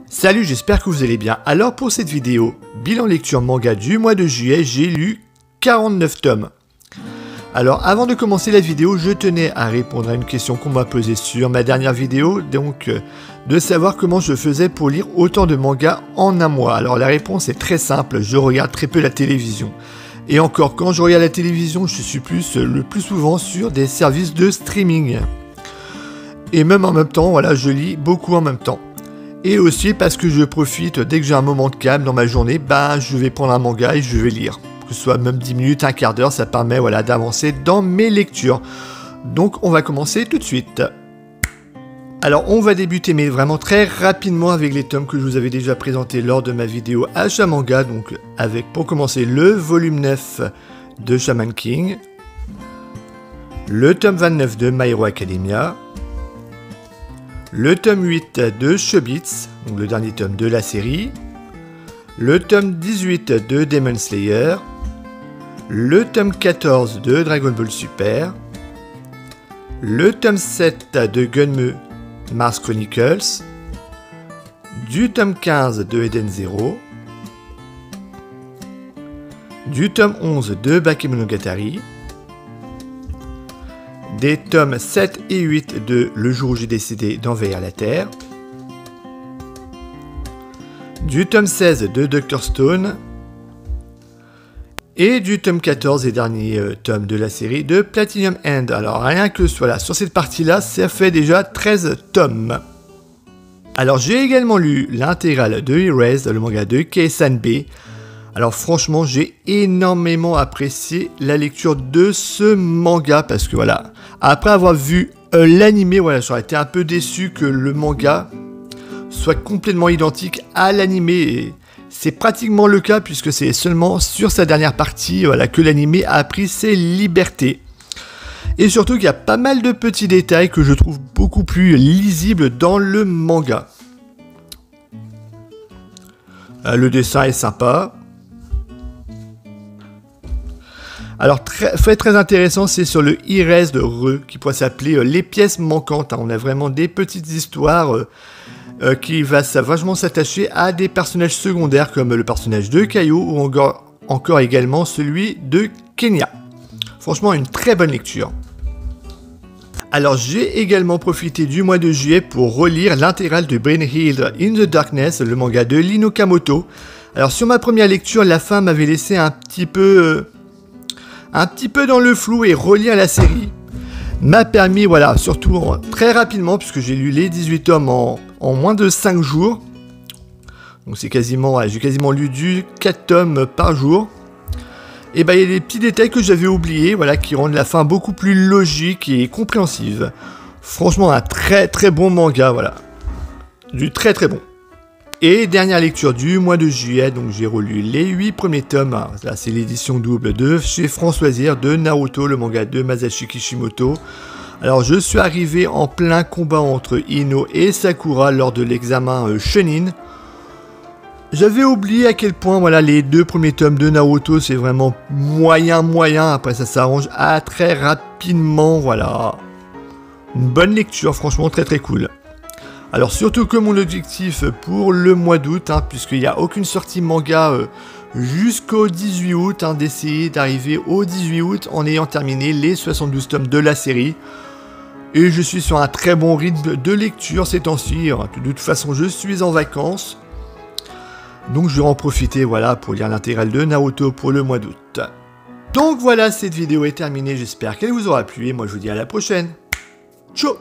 Salut, j'espère que vous allez bien. Alors pour cette vidéo, bilan lecture manga du mois de juillet, j'ai lu 49 tomes. Alors avant de commencer la vidéo, je tenais à répondre à une question qu'on m'a posée sur ma dernière vidéo, donc de savoir comment je faisais pour lire autant de mangas en un mois. Alors la réponse est très simple, je regarde très peu la télévision. Et encore, quand je regarde la télévision, je suis le plus souvent sur des services de streaming. Et même en même temps, voilà, je lis beaucoup en même temps. Et aussi parce que je profite, dès que j'ai un moment de calme dans ma journée, je vais prendre un manga et je vais lire. Que ce soit même 10 minutes, un quart d'heure, ça permet d'avancer dans mes lectures. Donc on va commencer tout de suite. Alors on va débuter, mais vraiment très rapidement, avec les tomes que je vous avais déjà présentés lors de ma vidéo achat manga. Donc avec, pour commencer, le volume 9 de Shaman King, le tome 29 de My Hero Academia, le tome 8 de Chobits, donc le dernier tome de la série, le tome 18 de Demon Slayer, le tome 14 de Dragon Ball Super, le tome 7 de Gunme Mars Chronicles, du tome 15 de Eden Zero, du tome 11 de Bakemonogatari, des tomes 7 et 8 de Le jour où j'ai décidé d'envahir la Terre, du tome 16 de Dr Stone, et du tome 14 et dernier tome de la série de Platinum End. Alors rien que sur cette partie-là, ça fait déjà 13 tomes. Alors j'ai également lu l'intégrale de Erased, le manga de Kei-san B. Alors franchement, j'ai énormément apprécié la lecture de ce manga parce que après avoir vu l'animé, j'aurais été un peu déçu que le manga soit complètement identique à l'animé. Et c'est pratiquement le cas puisque c'est seulement sur sa dernière partie que l'animé a pris ses libertés. Et surtout qu'il y a pas mal de petits détails que je trouve beaucoup plus lisibles dans le manga. Le dessin est sympa. Alors, fait très intéressant, c'est sur le Erased qui pourrait s'appeler les pièces manquantes. On a vraiment des petites histoires qui va vachement s'attacher à des personnages secondaires comme le personnage de Kaio ou encore également celui de Kenya. Franchement, une très bonne lecture. Alors, j'ai également profité du mois de juillet pour relire l'intégrale de Brynhilde in the Darkness, le manga de Lin Okamoto. Alors, sur ma première lecture, la fin m'avait laissé un petit peu dans le flou, et relire la série m'a permis, surtout très rapidement, puisque j'ai lu les 18 tomes en moins de 5 jours. Donc c'est j'ai quasiment lu 4 tomes par jour. Et il y a des petits détails que j'avais oubliés, qui rendent la fin beaucoup plus logique et compréhensive. Franchement, un très très bon manga, du très très bon. Et dernière lecture du mois de juillet, donc j'ai relu les 8 premiers tomes. Là, c'est l'édition double de chez Françoisir de Naruto, le manga de Masashi Kishimoto. Alors, je suis arrivé en plein combat entre Ino et Sakura lors de l'examen Chunin. J'avais oublié à quel point, les 2 premiers tomes de Naruto, c'est vraiment moyen. Après, ça s'arrange très rapidement, Une bonne lecture, franchement, très très cool. Alors surtout que mon objectif pour le mois d'août, puisqu'il n'y a aucune sortie manga jusqu'au 18 août, d'essayer d'arriver au 18 août en ayant terminé les 72 tomes de la série. Et je suis sur un très bon rythme de lecture ces temps-ci. De toute façon, je suis en vacances. Donc je vais en profiter pour lire l'intégrale de Naruto pour le mois d'août. Donc voilà, cette vidéo est terminée. J'espère qu'elle vous aura plu et moi je vous dis à la prochaine. Ciao!